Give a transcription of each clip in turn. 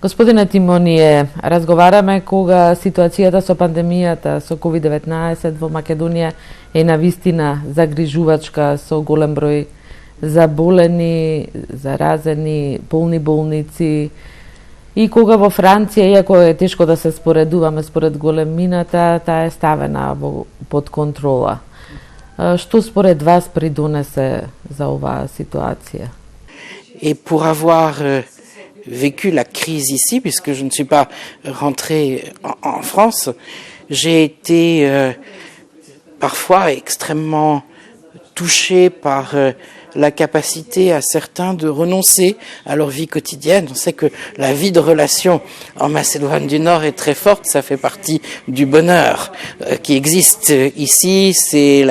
Господине Тимонije, разговараме кога ситуацијата со пандемијата со COVID-19 во Македонија е навистина загрижувачка со голем број заболени, заразени, полни болници. И кога во Франција, иако е тешко да се споредуваме според големината, таа е ставена под контрола. Што според вас придонесе за оваа ситуација? Et pour avoir vécu la crise ici, puisque je ne suis pas rentré en France, j'ai été parfois extrêmement touché par la capacité à certains de renoncer à leur vie quotidienne. On sait que la vie de relation en Macédoine du Nord est très forte, ça fait partie du bonheur qui existe ici, c'est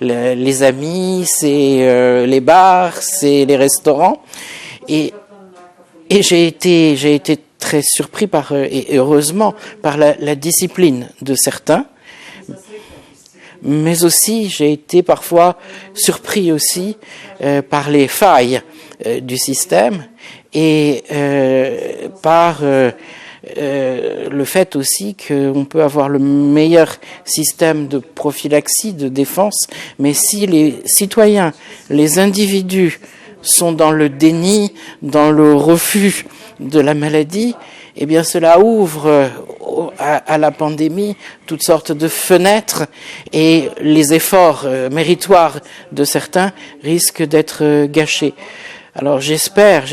les amis, c'est les bars, c'est les restaurants. Et j'ai été très surpris et heureusement par la discipline de certains. Mais aussi, j'ai été parfois surpris aussi par les failles du système et par le fait aussi qu'on peut avoir le meilleur système de prophylaxie, de défense, mais si les citoyens, les individus sont dans le déni, dans le refus de la maladie, eh bien cela ouvre à la pandémie toutes sortes de fenêtres et les efforts méritoires de certains risquent d'être gâchés. Alors j'espère,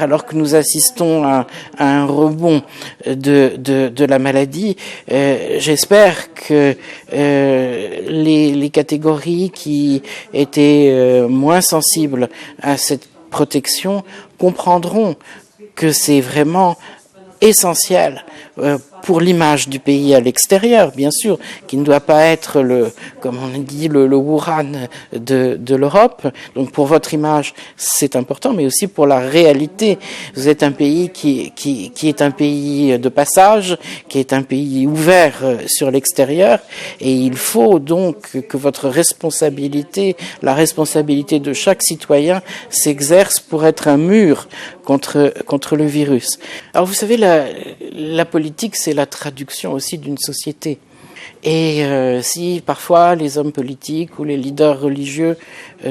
alors que nous assistons à un rebond de la maladie, j'espère que les catégories qui étaient moins sensibles à cette protection comprendront que c'est vraiment essentiel pour l'image du pays à l'extérieur, bien sûr, qui ne doit pas être comme on dit, le Wuhan de l'Europe. Donc pour votre image, c'est important, mais aussi pour la réalité. Vous êtes un pays qui est un pays de passage, qui est un pays ouvert sur l'extérieur, et il faut donc que votre responsabilité, la responsabilité de chaque citoyen, s'exerce pour être un mur contre le virus. Alors vous savez, la politique, c'est la traduction aussi d'une société. Et si parfois les hommes politiques ou les leaders religieux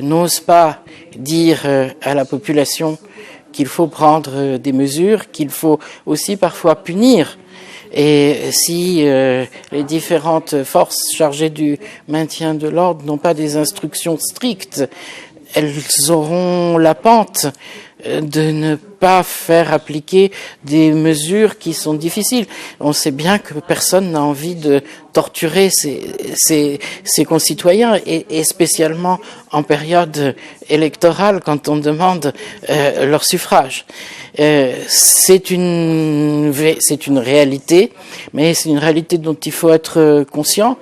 n'osent pas dire à la population qu'il faut prendre des mesures, qu'il faut aussi parfois punir, et si les différentes forces chargées du maintien de l'ordre n'ont pas des instructions strictes, elles auront la pente de ne pas faire appliquer des mesures qui sont difficiles. On sait bien que personne n'a envie de torturer ses concitoyens et spécialement en période électorale quand on demande leur suffrage. C'est une réalité, mais c'est une réalité dont il faut être conscient.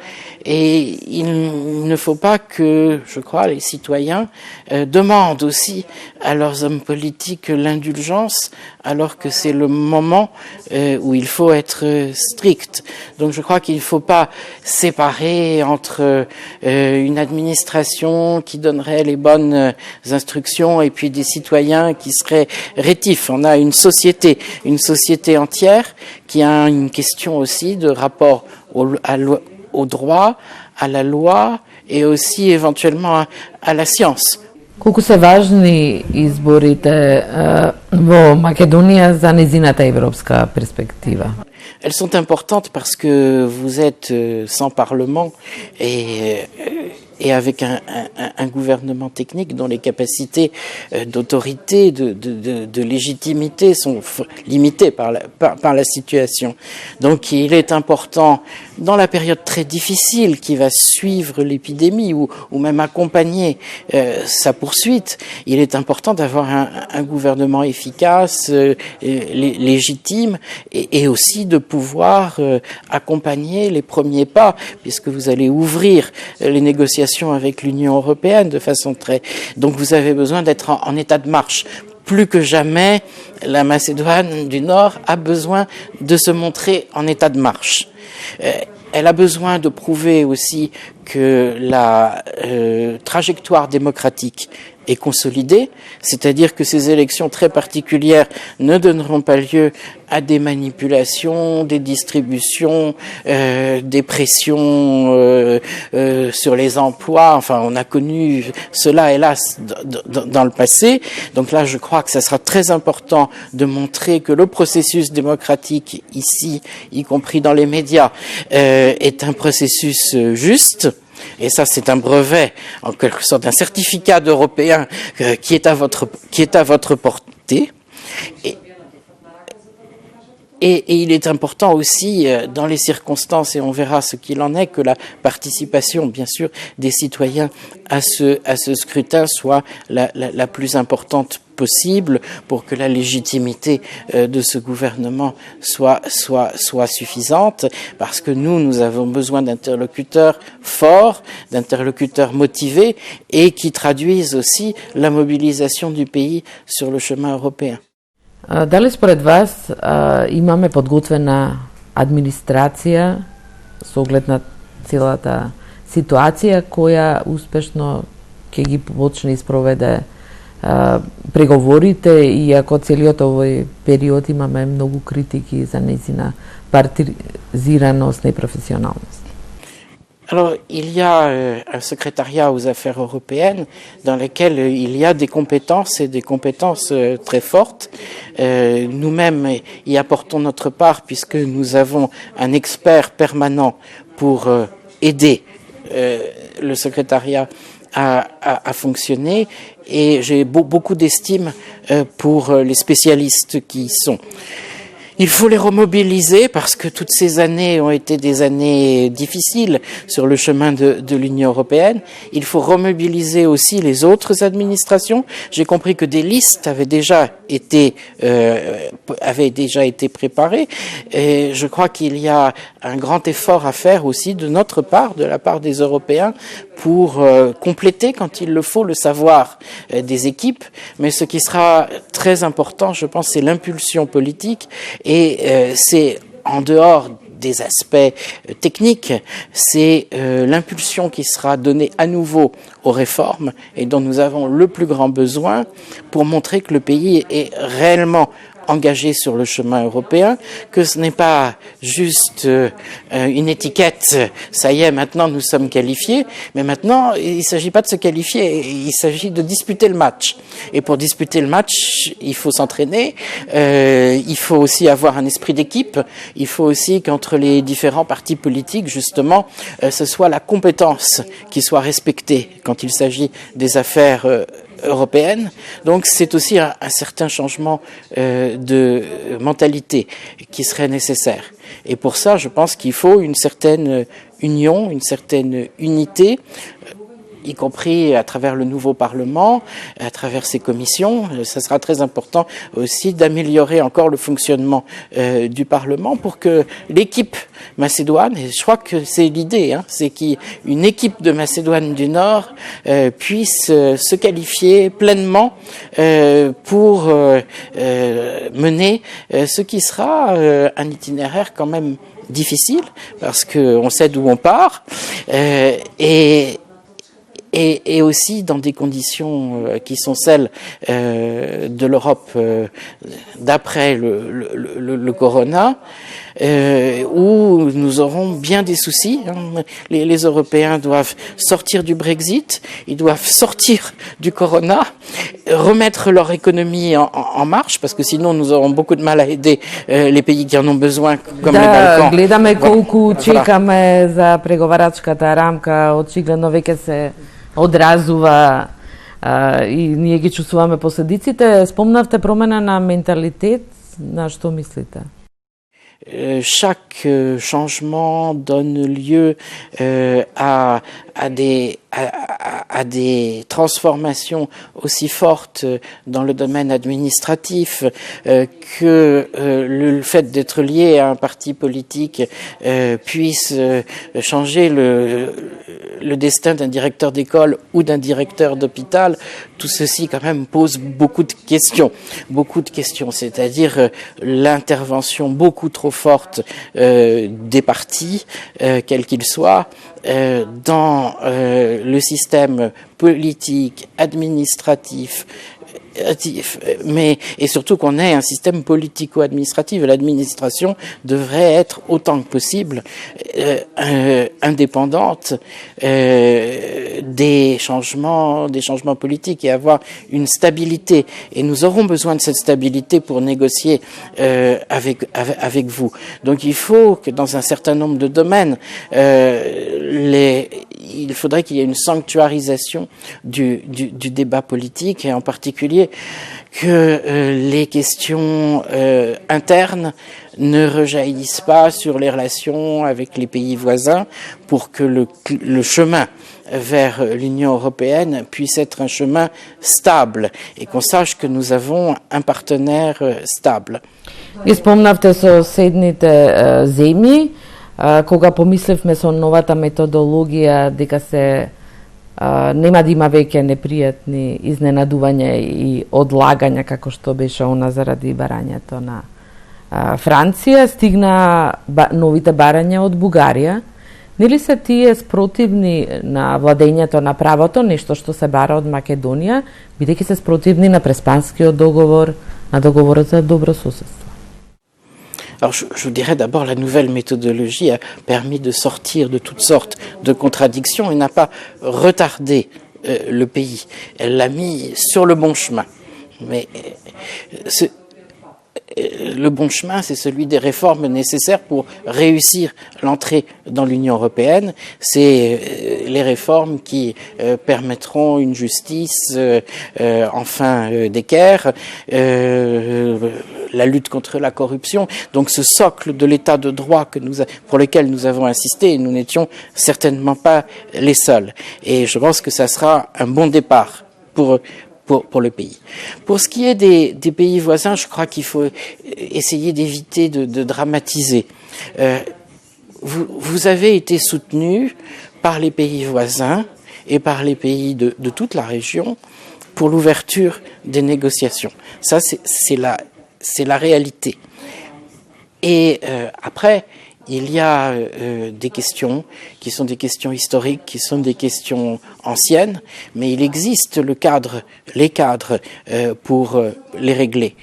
Et il ne faut pas que, je crois, les citoyens demandent aussi à leurs hommes politiques l'indulgence, alors que c'est le moment où il faut être strict. Donc je crois qu'il ne faut pas séparer entre une administration qui donnerait les bonnes instructions et puis des citoyens qui seraient rétifs. On a une société entière qui a une question aussi de rapport au droit, à la loi et aussi éventuellement à la science. Колку се важни изборите во Македонија за незината европска перспектива? Elles sont importantes parce que vous êtes sans parlement et avec un gouvernement technique dont les capacités d'autorité, de légitimité sont limitées par la situation. Donc il est important, dans la période très difficile qui va suivre l'épidémie ou même accompagner sa poursuite, il est important d'avoir un gouvernement efficace, légitime et aussi de pouvoir accompagner les premiers pas, puisque vous allez ouvrir les négociations avec l'Union européenne de façon très... Donc vous avez besoin d'être en état de marche. Plus que jamais, la Macédoine du Nord a besoin de se montrer en état de marche. Elle a besoin de prouver aussi que la trajectoire démocratique est consolidée, c'est-à-dire que ces élections très particulières ne donneront pas lieu à des manipulations, des distributions, des pressions sur les emplois. Enfin, on a connu cela, hélas, dans le passé. Donc là, je crois que ça sera très important de montrer que le processus démocratique ici, y compris dans les médias, est un processus juste. Et ça, c'est un brevet, en quelque sorte, un certificat d'Européen qui est à votre portée. Et il est important aussi, dans les circonstances, et on verra ce qu'il en est, que la participation, bien sûr, des citoyens à ce scrutin soit la plus importante possible pour que la légitimité de ce gouvernement soit suffisante, parce que nous avons besoin d'interlocuteurs forts, d'interlocuteurs motivés et qui traduisent aussi la mobilisation du pays sur le chemin européen. Дали според вас имаме подготвена администрација со оглед на целата ситуација која успешно ќе ги почне и спроведе преговорите, иако целиот овој период имаме многу критики за нејзина партизираност и професионалност? Alors, il y a un secrétariat aux affaires européennes dans lequel il y a des compétences et des compétences très fortes. Nous-mêmes y apportons notre part puisque nous avons un expert permanent pour aider le secrétariat à fonctionner, et j'ai beaucoup d'estime pour les spécialistes qui y sont. Il faut les remobiliser parce que toutes ces années ont été des années difficiles sur le chemin de l'Union européenne. Il faut remobiliser aussi les autres administrations. J'ai compris que des listes avaient déjà été préparées, et je crois qu'il y a un grand effort à faire aussi de notre part, de la part des Européens, pour compléter quand il le faut le savoir des équipes. Mais ce qui sera très important, je pense, c'est l'impulsion politique. Et c'est en dehors des aspects techniques, c'est l'impulsion qui sera donnée à nouveau aux réformes et dont nous avons le plus grand besoin pour montrer que le pays est réellement engagé sur le chemin européen, que ce n'est pas juste une étiquette, ça y est, maintenant nous sommes qualifiés, mais maintenant il ne s'agit pas de se qualifier, il s'agit de disputer le match. Et pour disputer le match, il faut s'entraîner, il faut aussi avoir un esprit d'équipe, il faut aussi qu'entre les différents partis politiques, justement, ce soit la compétence qui soit respectée quand il s'agit des affaires européenne. Donc c'est aussi un certain changement de mentalité qui serait nécessaire. Et pour ça, je pense qu'il faut une certaine union, une certaine unité, y compris à travers le nouveau Parlement, à travers ses commissions. Ça sera très important aussi d'améliorer encore le fonctionnement du Parlement pour que l'équipe macédoine, et je crois que c'est l'idée, c'est qu'une équipe de Macédoine du Nord puisse se qualifier pleinement pour mener ce qui sera un itinéraire quand même difficile, parce qu'on sait d'où on part, et aussi dans des conditions qui sont celles de l'Europe d'après le corona, où nous aurons bien des soucis. Les Européens doivent sortir du Brexit, ils doivent sortir du corona, remettre leur économie en marche, parce que sinon nous aurons beaucoup de mal à aider les pays qui en ont besoin, comme les Balkans. Гледаме колку чекаме за преговарачката рамка, очигледно веќе се одразува и ние ги чувствуваме последиците. Спомнавте промена на менталитет, на што мислите? Chaque changement donne lieu à des transformations aussi fortes dans le domaine administratif que le fait d'être lié à un parti politique puisse changer le destin d'un directeur d'école ou d'un directeur d'hôpital, tout ceci quand même pose beaucoup de questions, c'est-à-dire l'intervention beaucoup trop forte des partis, quels qu'ils soient, dans le système politique, administratif, et surtout qu'on ait un système politico-administratif. L'administration devrait être autant que possible indépendante des changements politiques et avoir une stabilité. Et nous aurons besoin de cette stabilité pour négocier avec vous. Donc il faut que dans un certain nombre de domaines, il faudrait qu'il y ait une sanctuarisation du débat politique et en particulier que les questions internes ne rejaillissent pas sur les relations avec les pays voisins pour que le chemin vers l'Union européenne puisse être un chemin stable et qu'on sache que nous avons un partenaire stable. И спомнавте со соседните земји, кога помисливме со новата методологија дека се нема да има веќе непријатни изненадувања и одлагања како што беше она заради барањето на Франција, стигна новите барања од Бугарија. Нели се тие спротивни на владењето на правото, нешто што се бара од Македонија, бидејќи се спротивни на Преспанскиот договор, на договорот за добро соседство? Alors je vous dirais d'abord, la nouvelle méthodologie a permis de sortir de toutes sortes de contradictions et n'a pas retardé le pays. Elle l'a mis sur le bon chemin. Mais le bon chemin, c'est celui des réformes nécessaires pour réussir l'entrée dans l'Union européenne. C'est les réformes qui permettront une justice enfin d'équerre, la lutte contre la corruption. Donc ce socle de l'état de droit pour lequel nous avons insisté, et nous n'étions certainement pas les seuls. Et je pense que ça sera un bon départ pour le pays. Pour ce qui est des pays voisins, je crois qu'il faut essayer d'éviter de dramatiser. Vous avez été soutenu par les pays voisins et par les pays de toute la région pour l'ouverture des négociations. Ça, c'est la réalité. Et après, il y a des questions qui sont des questions historiques, qui sont des questions anciennes, mais il existe les cadres pour les régler.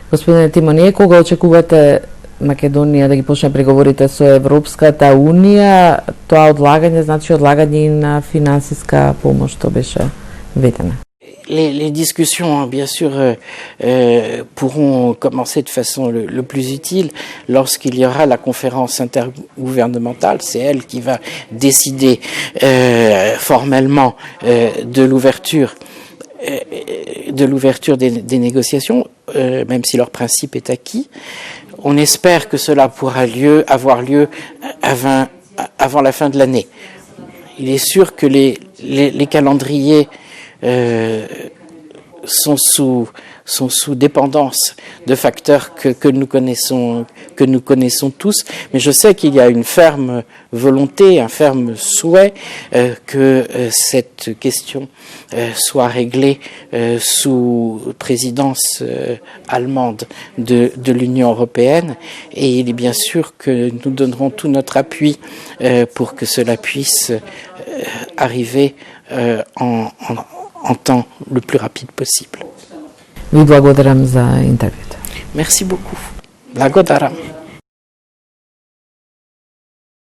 Господине Тимоние, кога очекувате Македонија да ги почне преговорите со Европската Унија, тоа одлагање значи одлагање и на финансиска помош, што беше ведена? Les discussions, bien sûr, pourront commencer de façon le plus utile lorsqu'il y aura la conférence intergouvernementale. C'est elle qui va décider formellement de l'ouverture des négociations, même si leur principe est acquis. On espère que cela pourra avoir lieu avant la fin de l'année. Il est sûr que les calendriers sont sous dépendance de facteurs que nous connaissons tous, mais je sais qu'il y a une ferme volonté, un ferme souhait que cette question soit réglée sous présidence allemande de l'Union européenne, et il est bien sûr que nous donnerons tout notre appui pour que cela puisse arriver en temps le plus rapide possible. Ви благодарам за интервјуто. Merci beaucoup. Благодарам.